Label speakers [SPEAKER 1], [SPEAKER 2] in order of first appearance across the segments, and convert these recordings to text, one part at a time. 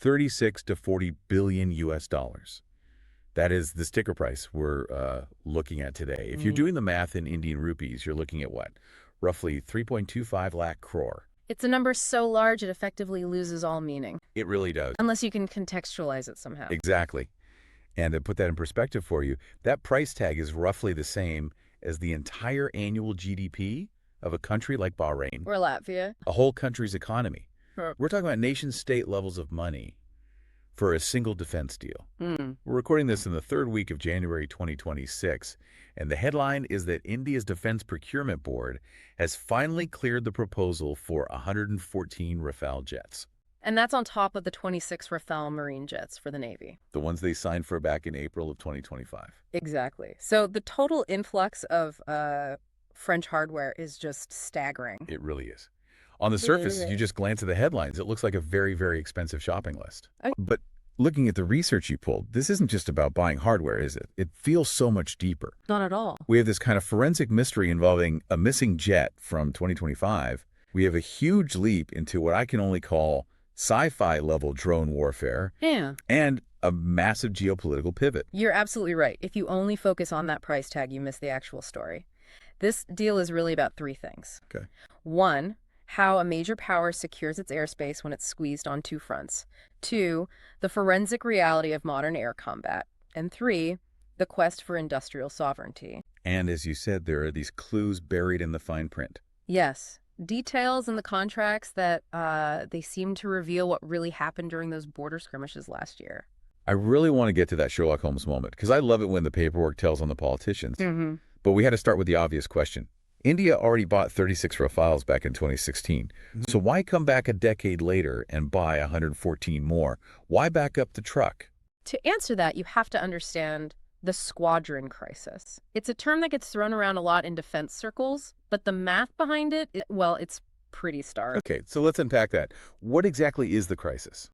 [SPEAKER 1] 36 to 40 billion US dollars. That is the sticker price we're looking at today. If you're doing the math in Indian rupees, you're looking at what? Roughly 3.25 lakh crore.
[SPEAKER 2] It's a number so large it effectively loses all meaning,
[SPEAKER 1] It really does.
[SPEAKER 2] unless you can contextualize it somehow.
[SPEAKER 1] Exactly. And to put that in perspective for you, that price tag is roughly the same as the entire annual GDP of a country like Bahrain,
[SPEAKER 2] Or Latvia.
[SPEAKER 1] a whole country's economy.
[SPEAKER 2] Huh.
[SPEAKER 1] We're talking about nation-state levels of money for a single defense deal.
[SPEAKER 2] Hmm.
[SPEAKER 1] We're recording this in the third week of January 2026, and the headline is that India's Defense Procurement Board has finally cleared the proposal for 114 Rafale jets,
[SPEAKER 2] And that's on top of the 26 Rafale Marine jets for the Navy.
[SPEAKER 1] the ones they signed for back in April of 2025.
[SPEAKER 2] Exactly. So the total influx of French hardware is just staggering.
[SPEAKER 1] It really is. On the surface, you just glance at the headlines, it looks like a very, very expensive shopping list. But looking at the research you pulled, this isn't just about buying hardware, is it? It feels so much deeper.
[SPEAKER 2] Not at all.
[SPEAKER 1] We have this kind of forensic mystery involving a missing jet from 2025. We have a huge leap into what I can only call sci-fi level drone warfare,
[SPEAKER 2] Yeah.
[SPEAKER 1] and a massive geopolitical pivot.
[SPEAKER 2] You're absolutely right. If you only focus on that price tag, you miss the actual story. This deal is really about three things.
[SPEAKER 1] Okay.
[SPEAKER 2] One, how a major power secures its airspace when it's squeezed on two fronts. Two, the forensic reality of modern air combat. And three, the quest for industrial sovereignty.
[SPEAKER 1] And as you said, there are these clues buried in the fine print.
[SPEAKER 2] Yes, details in the contracts that they seem to reveal what really happened during those border skirmishes last year.
[SPEAKER 1] I really want to get to that Sherlock Holmes moment, because I love it when the paperwork tells on the politicians.
[SPEAKER 2] Mm-hmm.
[SPEAKER 1] But we had to start with the obvious question. India already bought 36 Rafales back in 2016. So why come back a decade later and buy 114 more? Why back up the truck?
[SPEAKER 2] To answer that, you have to understand the squadron crisis. It's a term that gets thrown around a lot in defense circles, but the math behind it, well, it's pretty stark.
[SPEAKER 1] Okay, so let's unpack that. What exactly is the crisis?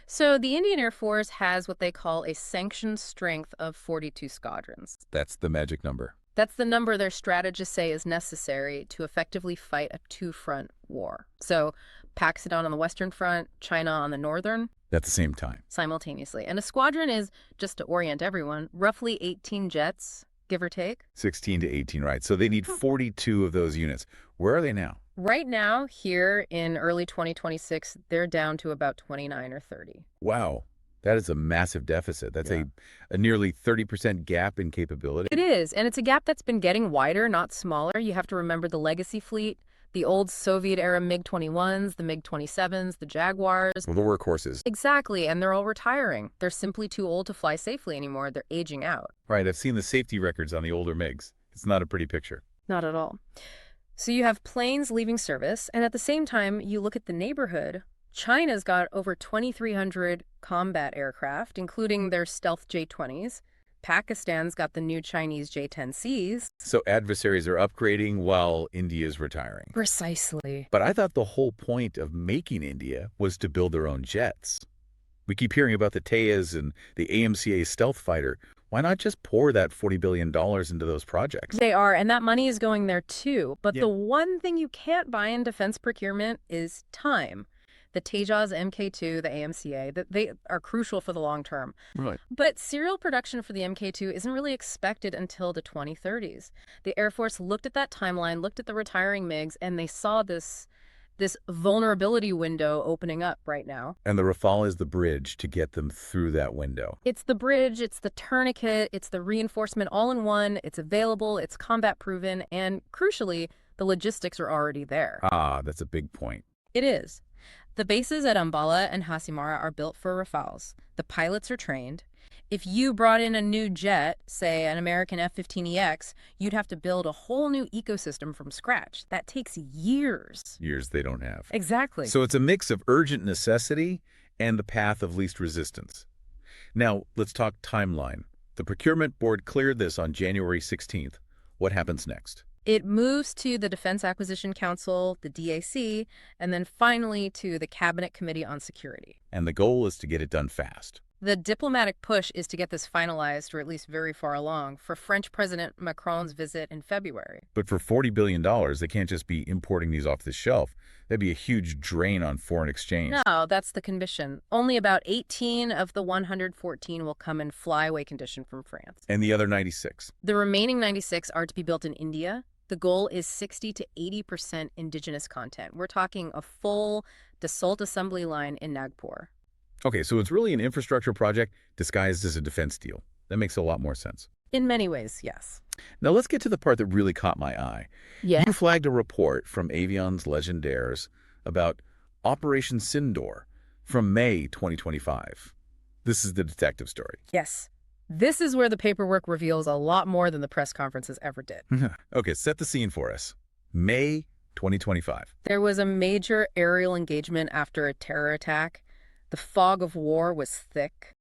[SPEAKER 2] So the Indian Air Force has what they call a sanctioned strength of 42 squadrons.
[SPEAKER 1] That's the magic number.
[SPEAKER 2] That's the number their strategists say is necessary to effectively fight a two-front war. So Pakistan on the western front, China on the northern,
[SPEAKER 1] At the same time.
[SPEAKER 2] simultaneously. And a squadron is, just to orient everyone, roughly 18 jets, give or take.
[SPEAKER 1] 16 to 18, right? So they need 42 of those units. Where are they now?
[SPEAKER 2] Right now, here in early 2026, they're down to about 29 or 30.
[SPEAKER 1] Wow. That is a massive deficit. That's
[SPEAKER 2] Yeah.
[SPEAKER 1] a nearly 30% gap in capability.
[SPEAKER 2] It is, and it's a gap that's been getting wider, not smaller. You have to remember the legacy fleet, the old Soviet-era MiG-21s, the MiG-27s, the Jaguars.
[SPEAKER 1] Well, the workhorses.
[SPEAKER 2] Exactly, and they're all retiring. They're simply too old to fly safely anymore. They're aging out.
[SPEAKER 1] Right, I've seen the safety records on the older MiGs. It's not a pretty picture.
[SPEAKER 2] Not at all. So you have planes leaving service, and at the same time, you look at the neighborhood. China's got over 2,300 combat aircraft, including their stealth J-20s. Pakistan's got the new Chinese J-10Cs.
[SPEAKER 1] So adversaries are upgrading while India's retiring.
[SPEAKER 2] Precisely.
[SPEAKER 1] But I thought the whole point of making India was to build their own jets. We keep hearing about the Tejas and the AMCA stealth fighter. Why not just pour that $40 billion into those projects?
[SPEAKER 2] They are, and that money is going there too. But
[SPEAKER 1] Yeah.
[SPEAKER 2] the one thing you can't buy in defense procurement is time. The Tejas, MK2, the AMCA, they are crucial for the long term.
[SPEAKER 1] Right.
[SPEAKER 2] But serial production for the MK2 isn't really expected until the 2030s. The Air Force looked at that timeline, looked at the retiring MiGs, and they saw this vulnerability window opening up right now.
[SPEAKER 1] And the Rafale is the bridge to get them through that window.
[SPEAKER 2] It's the bridge, it's the tourniquet, it's the reinforcement all in one. It's available, it's combat proven, and crucially, the logistics are already there.
[SPEAKER 1] Ah, that's a big point.
[SPEAKER 2] It is. The bases at Ambala and Hasimara are built for Rafales. The pilots are trained. If you brought in a new jet, say an American F-15EX, you'd have to build a whole new ecosystem from scratch. That takes years.
[SPEAKER 1] Years they don't have.
[SPEAKER 2] Exactly.
[SPEAKER 1] So it's a mix of urgent necessity and the path of least resistance. Now, let's talk timeline. The procurement board cleared this on January 16th. What happens next?
[SPEAKER 2] It moves to the Defense Acquisition Council, the DAC, and then finally to the Cabinet Committee on Security.
[SPEAKER 1] And the goal is to get it done fast.
[SPEAKER 2] The diplomatic push is to get this finalized, or at least very far along, for French President Macron's visit in February.
[SPEAKER 1] But for $40 billion, they can't just be importing these off the shelf. That'd be a huge drain on foreign exchange.
[SPEAKER 2] No, that's the condition. Only about 18 of the 114 will come in flyaway condition from France.
[SPEAKER 1] And the other 96?
[SPEAKER 2] The remaining 96 are to be built in India. The goal is 60 to 80% indigenous content. We're talking a full Dassault assembly line in Nagpur.
[SPEAKER 1] Okay, so it's really an infrastructure project disguised as a defense deal. That makes a lot more sense.
[SPEAKER 2] In many ways, yes.
[SPEAKER 1] Now let's get to the part that really caught my eye.
[SPEAKER 2] Yeah.
[SPEAKER 1] You flagged a report from Avions Legendaires about Operation Sindor from May 2025. This is the detective story.
[SPEAKER 2] Yes. This is where the paperwork reveals a lot more than the press conferences ever did.
[SPEAKER 1] Okay, set the scene for us. May 2025.
[SPEAKER 2] There was a major aerial engagement after a terror attack. The fog of war was thick.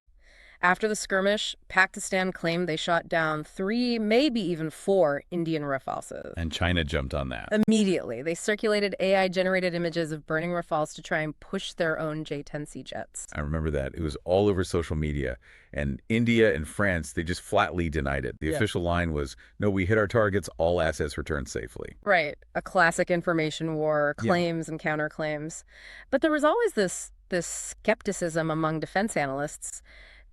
[SPEAKER 2] After the skirmish, Pakistan claimed they shot down 3, maybe even 4 Indian Rafales.
[SPEAKER 1] And China jumped on that.
[SPEAKER 2] Immediately, they circulated AI-generated images of burning Rafales to try and push their own J-10C jets.
[SPEAKER 1] I remember that. It was all over social media. And India and France, they just flatly denied it. The official line was, no, we hit our targets, all assets returned safely.
[SPEAKER 2] Right. A classic information war, claims and counterclaims. But there was always this skepticism among defense analysts.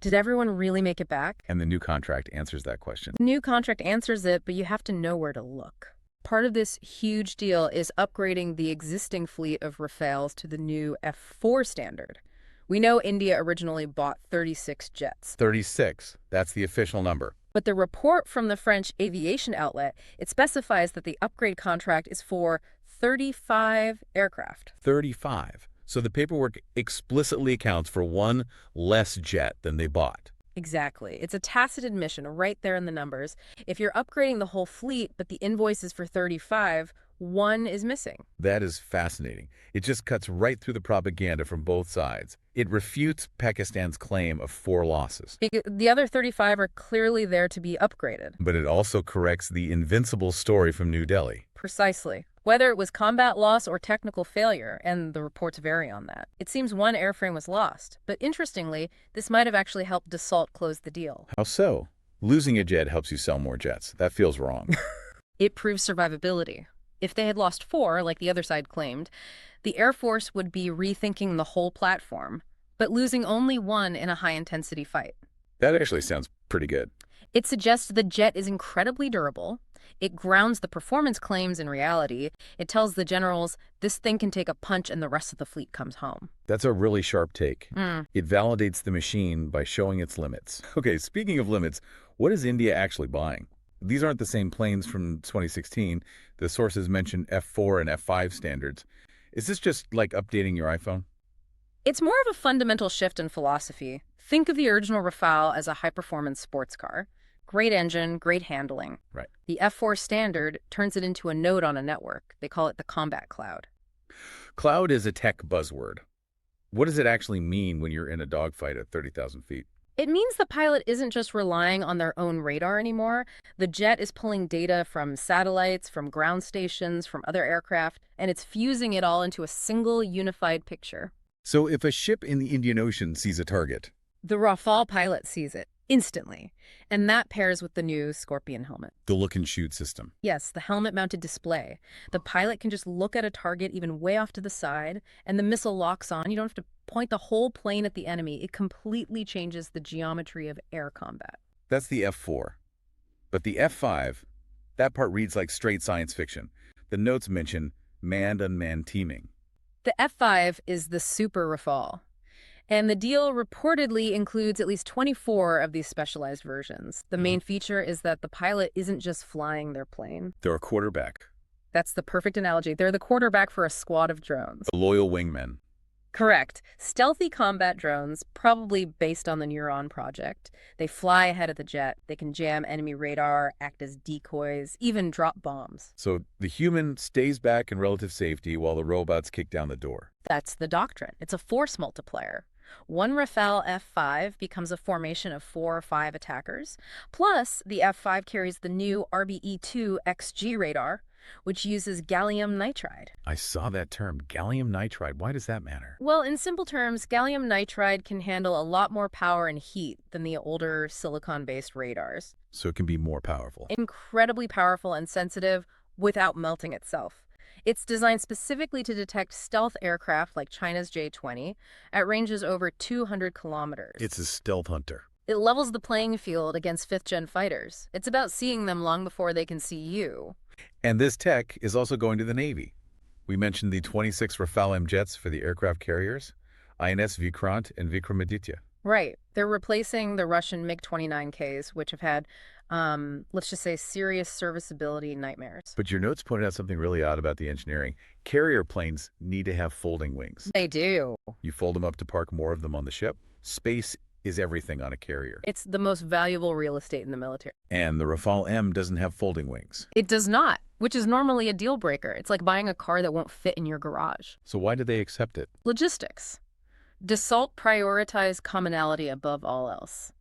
[SPEAKER 2] Did everyone really make it back?
[SPEAKER 1] And the new contract answers that question.
[SPEAKER 2] The new contract answers it, but you have to know where to look. Part of this huge deal is upgrading the existing fleet of Rafales to the new F4 standard. We know India originally bought 36 jets.
[SPEAKER 1] 36. That's the official number.
[SPEAKER 2] But the report from the French aviation outlet, it specifies that the upgrade contract is for 35 aircraft.
[SPEAKER 1] 35. So the paperwork explicitly accounts for 1 less jet than they bought.
[SPEAKER 2] Exactly. It's a tacit admission right there in the numbers. If you're upgrading the whole fleet, but the invoice is for 35, 1 is missing.
[SPEAKER 1] That is fascinating. It just cuts right through the propaganda from both sides. It refutes Pakistan's claim of 4 losses.
[SPEAKER 2] The other 35 are clearly there to be upgraded.
[SPEAKER 1] But it also corrects the invincible story from New Delhi.
[SPEAKER 2] Precisely. Whether it was combat loss or technical failure, and the reports vary on that. It seems 1 airframe was lost, but interestingly, this might have actually helped Dassault close the deal.
[SPEAKER 1] How so? Losing a jet helps you sell more jets. That feels wrong.
[SPEAKER 2] It proves survivability. If they had lost 4, like the other side claimed, the Air Force would be rethinking the whole platform, but losing only 1 in a high-intensity fight.
[SPEAKER 1] That actually sounds pretty good.
[SPEAKER 2] It suggests the jet is incredibly durable. It grounds the performance claims in reality. It tells the generals, this thing can take a punch and the rest of the fleet comes home.
[SPEAKER 1] That's a really sharp take. It validates the machine by showing its limits. Okay, speaking of limits, what is India actually buying? These aren't the same planes from 2016. The sources mention F4 and F5 standards. Is this just like updating your iPhone?
[SPEAKER 2] It's more of a fundamental shift in philosophy. Think of the original Rafale as a high-performance sports car. Great engine, great handling.
[SPEAKER 1] Right.
[SPEAKER 2] The F4 standard turns it into a node on a network. They call it the combat cloud.
[SPEAKER 1] Cloud is a tech buzzword. What does it actually mean when you're in a dogfight at 30,000 feet?
[SPEAKER 2] It means the pilot isn't just relying on their own radar anymore. The jet is pulling data from satellites, from ground stations, from other aircraft, and it's fusing it all into a single unified picture.
[SPEAKER 1] So if a ship in the Indian Ocean sees a target,
[SPEAKER 2] the Rafale pilot sees it instantly, and that pairs with the new Scorpion helmet.
[SPEAKER 1] the look and shoot system.
[SPEAKER 2] Yes, the helmet-mounted display. The pilot can just look at a target even way off to the side, and the missile locks on. You don't have to point the whole plane at the enemy. It completely changes the geometry of air combat.
[SPEAKER 1] That's the F4. But the F5, that part reads like straight science fiction. The notes mention manned-unmanned teaming.
[SPEAKER 2] The F5 is the Super Rafale, and the deal reportedly includes at least 24 of these specialized versions. The main feature is that the pilot isn't just flying their plane.
[SPEAKER 1] They're a quarterback,
[SPEAKER 2] That's the perfect analogy. They're the quarterback for a squad of drones.
[SPEAKER 1] a loyal wingman.
[SPEAKER 2] Correct. Stealthy combat drones, probably based on the Neuron project. They fly ahead of the jet. They can jam enemy radar, act as decoys, even drop bombs.
[SPEAKER 1] So the human stays back in relative safety while the robots kick down the door.
[SPEAKER 2] That's the doctrine. It's a force multiplier. One Rafale F5 becomes a formation of 4 or 5 attackers. Plus, the F5 carries the new RBE-2 XG radar, which uses gallium nitride.
[SPEAKER 1] I saw that term, gallium nitride. Why does that matter?
[SPEAKER 2] Well, in simple terms, gallium nitride can handle a lot more power and heat than the older silicon-based radars.
[SPEAKER 1] So it can be more powerful.
[SPEAKER 2] Incredibly powerful and sensitive without melting itself. It's designed specifically to detect stealth aircraft like China's J-20 at ranges over 200 kilometers.
[SPEAKER 1] It's a stealth hunter.
[SPEAKER 2] It levels the playing field against fifth-gen fighters. It's about seeing them long before they can see you.
[SPEAKER 1] And this tech is also going to the Navy. We mentioned the 26 Rafale M jets for the aircraft carriers, INS Vikrant and Vikramaditya.
[SPEAKER 2] Right. They're replacing the Russian MiG-29Ks, which have had, let's just say, serious serviceability nightmares.
[SPEAKER 1] But your notes pointed out something really odd about the engineering. Carrier planes need to have folding wings.
[SPEAKER 2] They do.
[SPEAKER 1] You fold them up to park more of them on the ship. Space is everything on a carrier.
[SPEAKER 2] It's the most valuable real estate in the military.
[SPEAKER 1] And the Rafale M doesn't have folding wings.
[SPEAKER 2] It does not, which is normally a deal breaker. It's like buying a car that won't fit in your garage.
[SPEAKER 1] So why did they accept it?
[SPEAKER 2] Logistics. Dassault prioritized commonality above all else.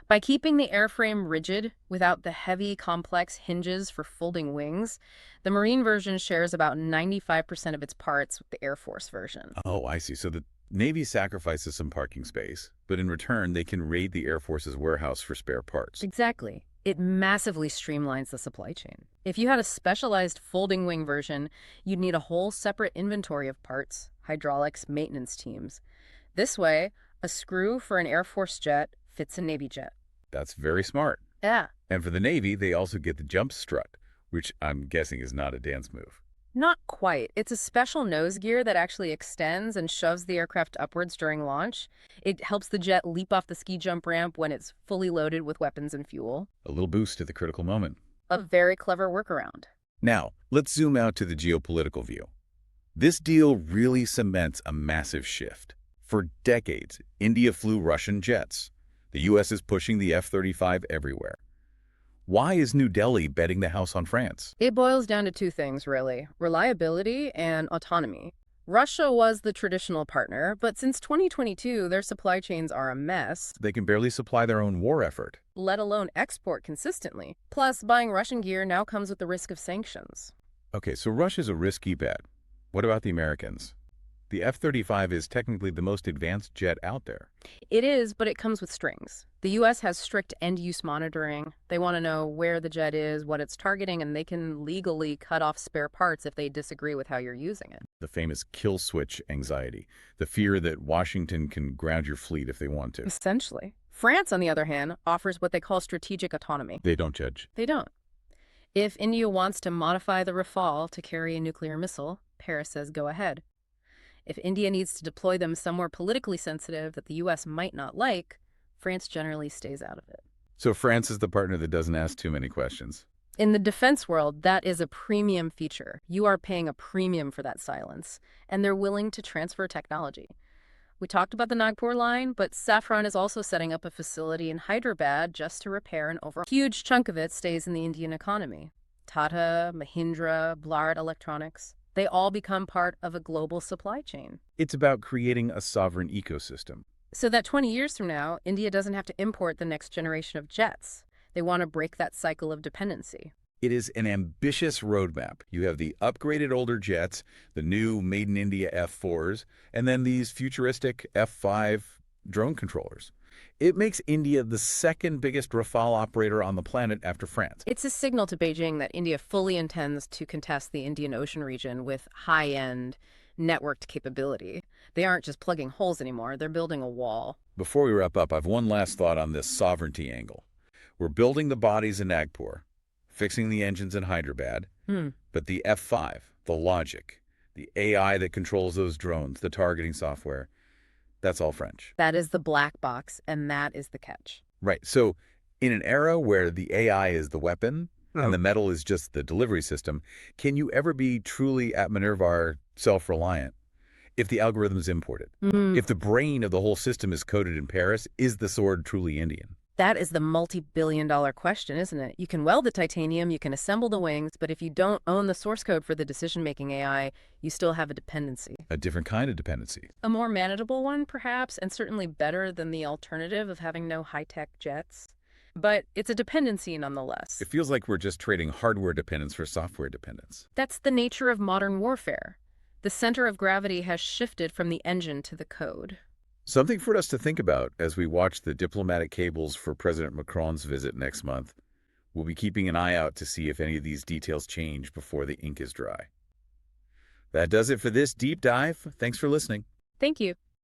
[SPEAKER 2] By keeping the airframe rigid without the heavy, complex hinges for folding wings, the Marine version shares about 95% of its parts with the Air Force version.
[SPEAKER 1] Oh, I see. So the Navy sacrifices some parking space, but in return, they can raid the Air Force's warehouse for spare parts.
[SPEAKER 2] Exactly. It massively streamlines the supply chain. If you had a specialized folding wing version, you'd need a whole separate inventory of parts, hydraulics, maintenance teams. This way, a screw for an Air Force jet fits a Navy jet.
[SPEAKER 1] That's very smart.
[SPEAKER 2] Yeah.
[SPEAKER 1] And for the Navy, they also get the jump strut, which I'm guessing is not a dance move.
[SPEAKER 2] Not quite. It's a special nose gear that actually extends and shoves the aircraft upwards during launch. It helps the jet leap off the ski jump ramp when it's fully loaded with weapons and fuel.
[SPEAKER 1] A little boost at the critical moment.
[SPEAKER 2] A very clever workaround.
[SPEAKER 1] Now, let's zoom out to the geopolitical view. This deal really cements a massive shift. For decades, India flew Russian jets. The U.S. is pushing the F-35 everywhere. Why is New Delhi betting the house on France?
[SPEAKER 2] It boils down to two things, really: reliability and autonomy. Russia was the traditional partner, but since 2022, their supply chains are a mess,
[SPEAKER 1] They can barely supply their own war effort.
[SPEAKER 2] let alone export consistently. Plus, buying Russian gear now comes with the risk of sanctions.
[SPEAKER 1] Okay, so Russia's a risky bet. What about the Americans? The F-35 is technically the most advanced jet out there.
[SPEAKER 2] It is, but it comes with strings. The U.S. has strict end-use monitoring. They want to know where the jet is, what it's targeting, and they can legally cut off spare parts if they disagree with how you're using it.
[SPEAKER 1] The famous kill switch anxiety, the fear that Washington can ground your fleet if they want to.
[SPEAKER 2] Essentially. France, on the other hand, offers what they call strategic autonomy.
[SPEAKER 1] They don't judge.
[SPEAKER 2] They don't. If India wants to modify the Rafale to carry a nuclear missile, Paris says go ahead. If India needs to deploy them somewhere politically sensitive that the U.S. might not like, France generally stays out of it.
[SPEAKER 1] So France is the partner that doesn't ask too many questions.
[SPEAKER 2] In the defense world, that is a premium feature. You are paying a premium for that silence, and they're willing to transfer technology. We talked about the Nagpur line, but Safran is also setting up a facility in Hyderabad just to repair an overhaul. A huge chunk of it stays in the Indian economy. Tata, Mahindra, Blard Electronics, they all become part of a global supply chain.
[SPEAKER 1] It's about creating a sovereign ecosystem.
[SPEAKER 2] So that 20 years from now, India doesn't have to import the next generation of jets. They want to break that cycle of dependency.
[SPEAKER 1] It is an ambitious roadmap. You have the upgraded older jets, the new Made in India F-4s, and then these futuristic F-5 drone controllers. It makes India the second biggest Rafale operator on the planet after France.
[SPEAKER 2] It's a signal to Beijing that India fully intends to contest the Indian Ocean region with high-end, networked capability. They aren't just plugging holes anymore, they're building a wall.
[SPEAKER 1] Before we wrap up, I've one last thought on this sovereignty angle. We're building the bodies in Nagpur, fixing the engines in Hyderabad, but the F-5, the logic, the AI that controls those drones, the targeting software, that's all French.
[SPEAKER 2] That is the black box, and that is the catch.
[SPEAKER 1] Right. So in an era where the AI is the weapon and the metal is just the delivery system, can you ever be truly at Minervar self-reliant if the algorithm is imported? If the brain of the whole system is coded in Paris, is the sword truly Indian?
[SPEAKER 2] That is the multi-billion-dollar question, isn't it? You can weld the titanium, you can assemble the wings, but if you don't own the source code for the decision-making AI, you still have a dependency.
[SPEAKER 1] A different kind of dependency.
[SPEAKER 2] A more manageable one, perhaps, and certainly better than the alternative of having no high-tech jets. but it's a dependency nonetheless.
[SPEAKER 1] It feels like we're just trading hardware dependence for software dependence.
[SPEAKER 2] That's the nature of modern warfare. The center of gravity has shifted from the engine to the code.
[SPEAKER 1] Something for us to think about as we watch the diplomatic cables for President Macron's visit next month. We'll be keeping an eye out to see if any of these details change before the ink is dry. That does it for this deep dive. Thanks for listening.
[SPEAKER 2] Thank you.